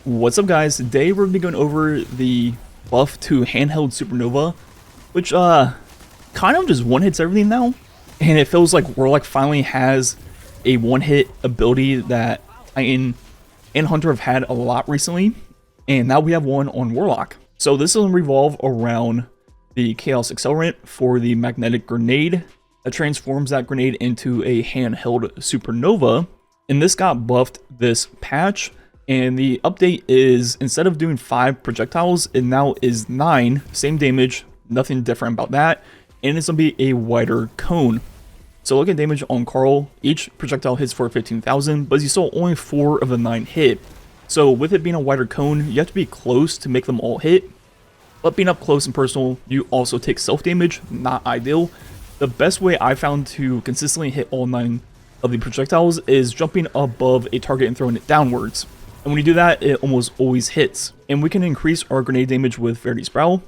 What's up, guys? Today we're gonna be going over the buff to Handheld Supernova, which kind of just one hits everything now, and it feels like Warlock finally has a one-hit ability that Titan and Hunter have had a lot recently, and now we have one on Warlock. So this will revolve around the Chaos Accelerant for the Magnetic Grenade that transforms that grenade into a Handheld Supernova, and this got buffed this patch. And the update is, instead of doing 5 projectiles, it now is 9. Same damage, nothing different about that. And it's going to be a wider cone. So look at damage on Carl. Each projectile hits for 15,000, but you saw only 4 of the 9 hit. So with it being a wider cone, you have to be close to make them all hit. But being up close and personal, you also take self-damage, not ideal. The best way I found to consistently hit all 9 of the projectiles is jumping above a target and throwing it downwards. And when you do that, it almost always hits. And we can increase our grenade damage with Verity's Brow,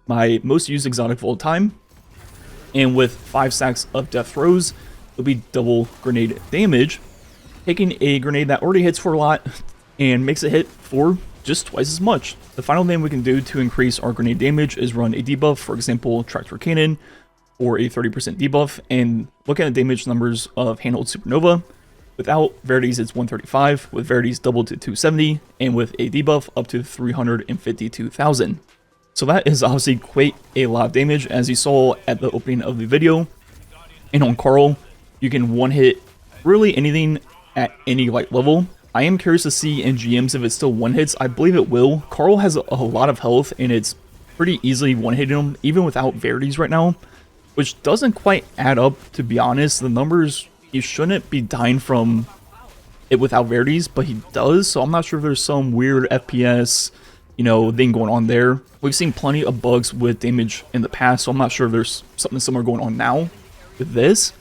my most used exotic of all time. And with 5 stacks of death throws, it'll be double grenade damage. Taking a grenade that already hits for a lot and makes it hit for just twice as much. The final thing we can do to increase our grenade damage is run a debuff, for example, Tractor Cannon, or a 30% debuff. And look at the damage numbers of Handheld Supernova. Without Verity's, it's 135, with Verity's doubled to 270, and with a debuff up to 352,000. So that is obviously quite a lot of damage, as you saw at the opening of the video. And on Carl, you can one-hit really anything at any light level. I am curious to see in GMs if it still one-hits. I believe it will. Carl has a lot of health, and it's pretty easily one-hitting him, even without Verity's right now, which doesn't quite add up, to be honest. The numbers... He shouldn't be dying from it without Verity's, but he does, so I'm not sure if there's some weird FPS, thing going on there. We've seen plenty of bugs with damage in the past, so I'm not sure if there's something similar going on now with this.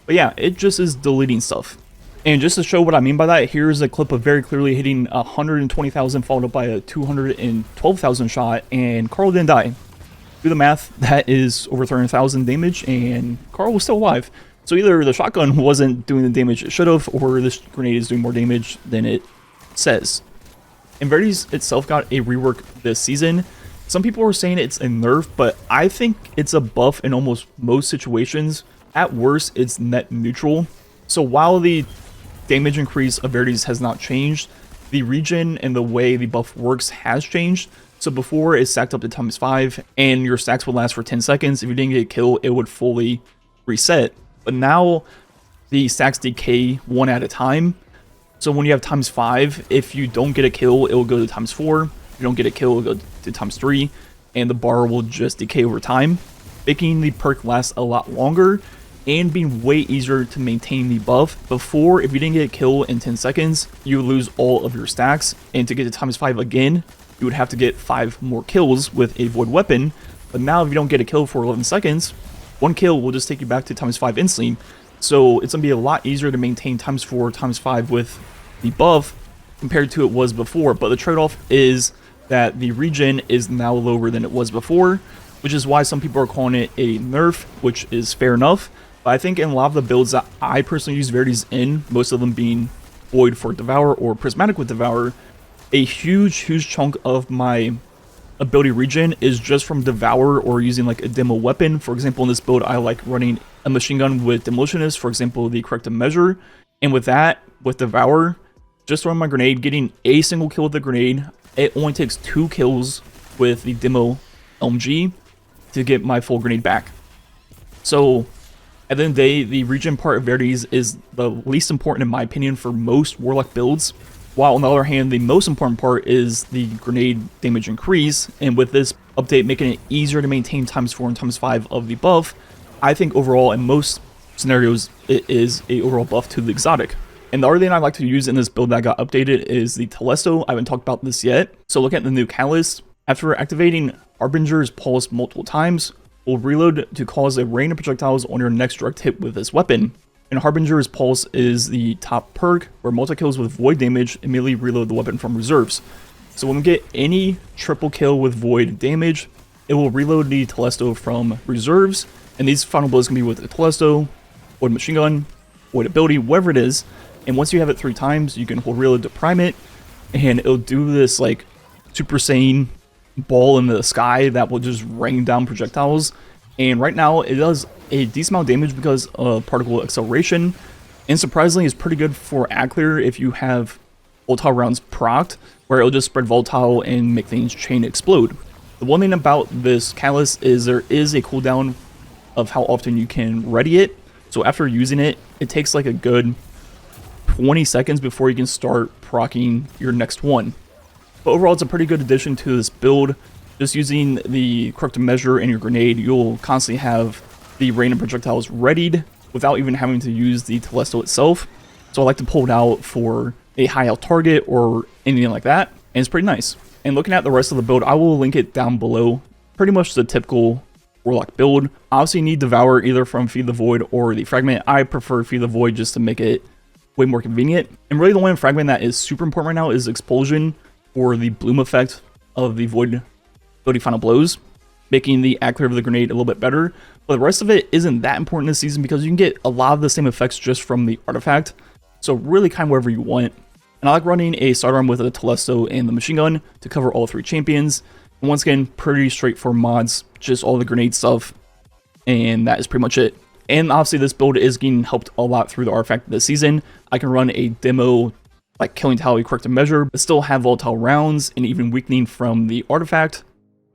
But yeah, it just is deleting stuff. And just to show what I mean by that, here's a clip of very clearly hitting 120,000 followed up by a 212,000 shot, and Carl didn't die. Do the math, that is over 300,000 damage, and Carl was still alive. So either the shotgun wasn't doing the damage it should have, or this grenade is doing more damage than it says. And Verity's itself got a rework this season. Some people are saying it's a nerf, but I think it's a buff in almost most situations. At worst, it's net neutral. So while the damage increase of Verity's has not changed, the regen and the way the buff works has changed. So before, it stacked up to ×5, and your stacks would last for 10 seconds. If you didn't get a kill, it would fully reset. But now the stacks decay one at a time. So when you have ×5, if you don't get a kill, it will go to ×4. If you don't get a kill, it will go to ×3. And the bar will just decay over time, making the perk last a lot longer and being way easier to maintain the buff. Before, if you didn't get a kill in 10 seconds, you would lose all of your stacks. And to get to ×5 again, you would have to get 5 more kills with a void weapon. But now if you don't get a kill for 11 seconds, 1 kill will just take you back to ×5 instantly. So it's going to be a lot easier to maintain ×4, ×5 with the buff compared to it was before. But the trade-off is that the regen is now lower than it was before, which is why some people are calling it a nerf, which is fair enough. But I think in a lot of the builds that I personally use Verity's in, most of them being Void for Devour or Prismatic with Devour, a huge chunk of my ability regen is just from Devour or using like a demo weapon. For example, in this build, I like running a machine gun with Demolitionist, for example, the corrective measure. And with that, with Devour, just throwing my grenade, getting a single kill with the grenade, it only takes 2 kills with the demo LMG to get my full grenade back. So at the end of the day, the regen part of Verity's is the least important in my opinion for most Warlock builds. While on the other hand, the most important part is the grenade damage increase, and with this update making it easier to maintain ×4 and ×5 of the buff, I think overall in most scenarios it is a overall buff to the exotic. And the other thing I like to use in this build that got updated is the Telesto. I haven't talked about this yet. So look at the new catalyst. After activating Harbinger's Pulse multiple times, will reload to cause a rain of projectiles on your next direct hit with this weapon. And Harbinger's Pulse is the top perk, where multi-kills with Void damage immediately reload the weapon from reserves. So when we get any triple kill with Void damage, it will reload the Telesto from reserves, and these final blows can be with the Telesto, Void machine gun, Void ability, whatever it is. And once you have it 3 times, you can hold reload to prime it, and it'll do this like Super Saiyan ball in the sky that will just rain down projectiles. And right now it does a decent amount of damage because of particle acceleration, and surprisingly is pretty good for ad clear if you have volatile rounds procced, where it'll just spread volatile and make things chain explode. The one thing about this catalyst is there is a cooldown of how often you can ready it. So after using it, it takes like a good 20 seconds before you can start proccing your next one. But overall, it's a pretty good addition to this build. Just using the corrective measure and your grenade, you'll constantly have the rain of projectiles readied without even having to use the Telesto itself. So I like to pull it out for a high health target or anything like that, and it's pretty nice. And looking at the rest of the build, I will link it down below. Pretty much the typical Warlock build. Obviously, you need Devour either from Feed the Void or the Fragment. I prefer Feed the Void just to make it way more convenient. And really the one Fragment that is super important right now is Expulsion for the bloom effect of the Void ability Final Blows, making the ad clear of the grenade a little bit better. But the rest of it isn't that important this season because you can get a lot of the same effects just from the artifact. So really kind of wherever you want. And I like running a sidearm with a Telesto and the machine gun to cover all 3 champions. And once again, pretty straightforward mods, just all the grenade stuff. And that is pretty much it. And obviously this build is getting helped a lot through the artifact this season. I can run a demo like Killing Tally corrective measure, but still have volatile rounds and even weakening from the artifact,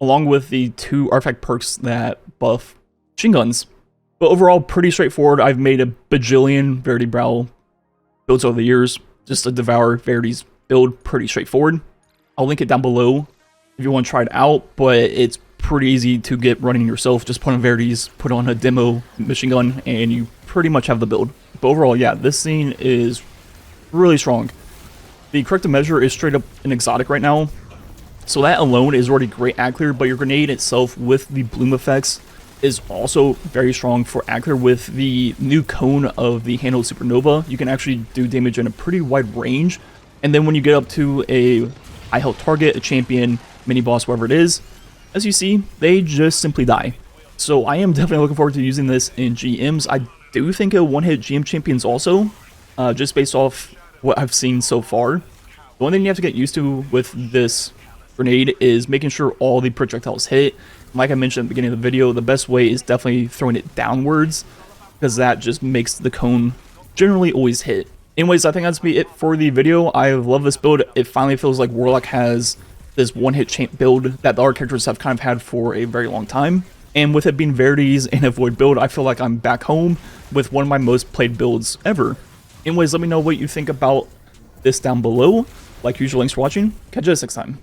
along with the 2 artifact perks that buff machine guns. But overall, pretty straightforward. I've made a bajillion Verity Brow builds over the years. Just a Devour Verity's build, pretty straightforward. I'll link it down below if you want to try it out, but it's pretty easy to get running yourself. Just put on Verities, put on a demo machine gun, and you pretty much have the build. But overall, yeah, this scene is really strong. The corrective measure is straight up an exotic right now, so that alone is already great ad clear, but your grenade itself with the bloom effects is also very strong for ad clear. With the new cone of the Handheld Supernova, you can actually do damage in a pretty wide range, and then when you get up to a high health target, a champion, mini boss, whatever it is, as you see, they just simply die. So I am definitely looking forward to using this in GMs. I do think it'll one-hit GM champions also, just based off what I've seen so far. The one thing you have to get used to with this grenade is making sure all the projectiles hit. Like I mentioned at the beginning of the video, the best way is definitely throwing it downwards, because that just makes the cone generally always hit. Anyways, I think that's be it for the video. I love this build. It finally feels like Warlock has this one-hit champ build that the other characters have kind of had for a very long time. And with it being Verities and a Void build, I feel like I'm back home with one of my most played builds ever. Anyways, let me know what you think about this down below. Like usual, thanks for watching. Catch you guys next time.